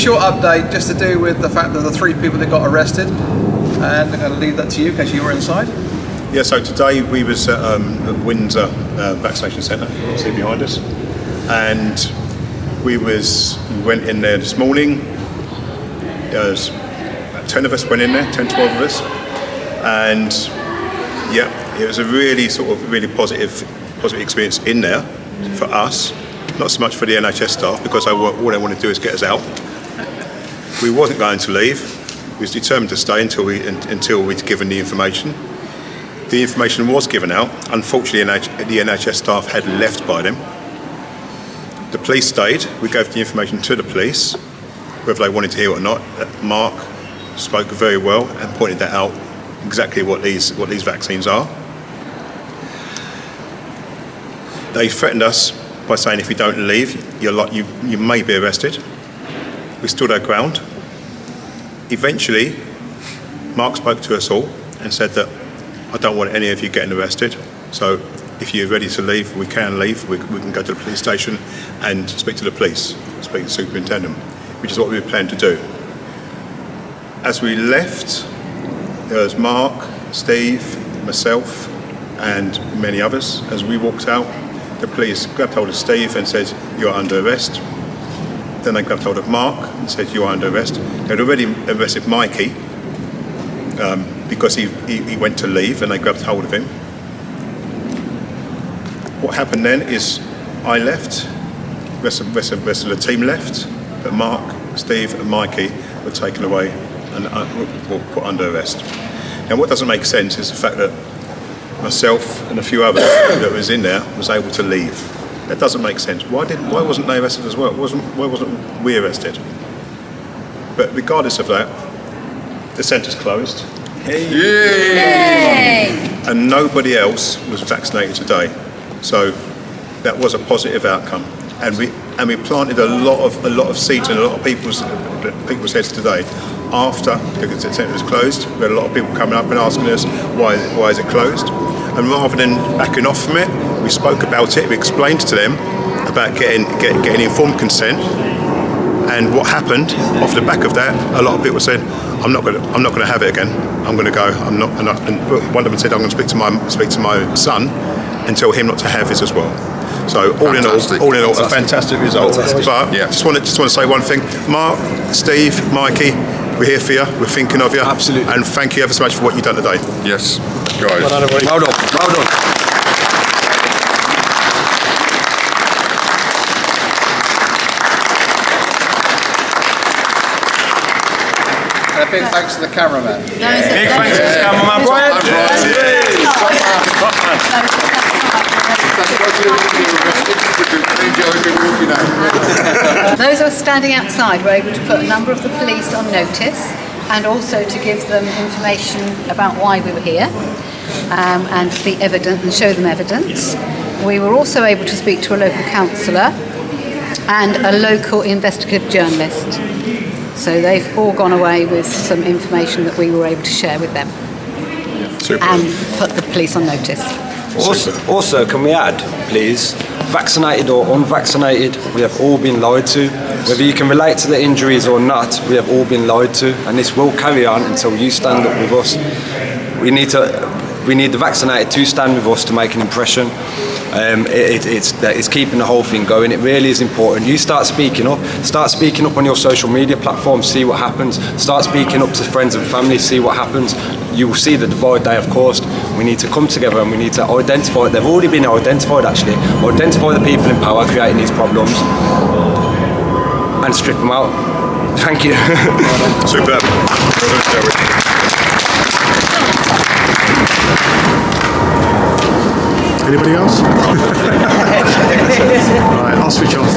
short update just to do with the fact that the 3 people that got arrested, and I'm going to leave that to you because you were inside. Yeah, so today we was at Windsor Vaccination Centre, see behind us, and we went in there this morning. There was about 10 of us went in there, 10, 12 of us, and yeah, it was a really positive experience in there for us. Not so much for the NHS staff, because all they want to do is get us out. We wasn't going to leave. We was determined to stay until we'd given the information. The information was given out. Unfortunately, the NHS staff had left by then. The police stayed. We gave the information to the police, whether they wanted to hear it or not. Mark spoke very well and pointed that out, exactly what these vaccines are. They threatened us by saying if we don't leave, you may be arrested. We stood our ground. Eventually, Mark spoke to us all and said that I don't want any of you getting arrested, so if you're ready to leave, we can leave. We can go to the police station and speak to the police, speak to the superintendent, which is what we were planning to do. As we left, there was Mark, Steve, myself, and many others. As we walked out, the police grabbed hold of Steve and said, "You're under arrest." Then they grabbed hold of Mark and said, "You are under arrest." They'd already arrested Mikey because he went to leave, and they grabbed hold of him. What happened then is I left, the rest of the team left, but Mark, Steve and Mikey were taken away and were put under arrest. Now what doesn't make sense is the fact that myself and a few others that was in there was able to leave. That doesn't make sense. Why wasn't they arrested as well? Why wasn't we arrested? But regardless of that, the centre's closed. Yay! And nobody else was vaccinated today. So that was a positive outcome. And we planted a lot of seeds in a lot of people's heads today. After the centre was closed, we had a lot of people coming up and asking us why is it closed. And rather than backing off from it, we spoke about it. We explained to them about getting informed consent. And what happened off the back of that, a lot of people said, "I'm not going to have it again. I'm going to go. I'm not." And one of them said, "I'm going to speak to my son and tell him not to have this as well." So all in all, a fantastic result. But yeah, just want to say one thing: Mark, Steve, Mikey, we're here for you. We're thinking of you. Absolutely. And thank you ever so much for what you've done today. Yes, guys. Well done. And a big thanks to the cameraman. Big thanks to the cameraman, Brian. Those who are standing outside were able to put a number of the police on notice, and also to give them information about why we were here, and the evidence, and show them evidence. We were also able to speak to a local councillor and a local investigative journalist. So they've all gone away with some information that we were able to share with them. Super. And put the police on notice. Also, can we add, please, vaccinated or unvaccinated, we have all been lied to. Whether you can relate to the injuries or not, we have all been lied to, and this will carry on until you stand up with us. We need the vaccinated to stand with us to make an impression. It's keeping the whole thing going. It really is important. You start speaking up on your social media platforms, see what happens. Start speaking up to friends and family, see what happens. You will see the divide day, of course. We need to come together and we need to identify, they've already been identified actually, identify the people in power creating these problems and strip them out. Thank you. Superb. Anybody else? Right, I'll switch off.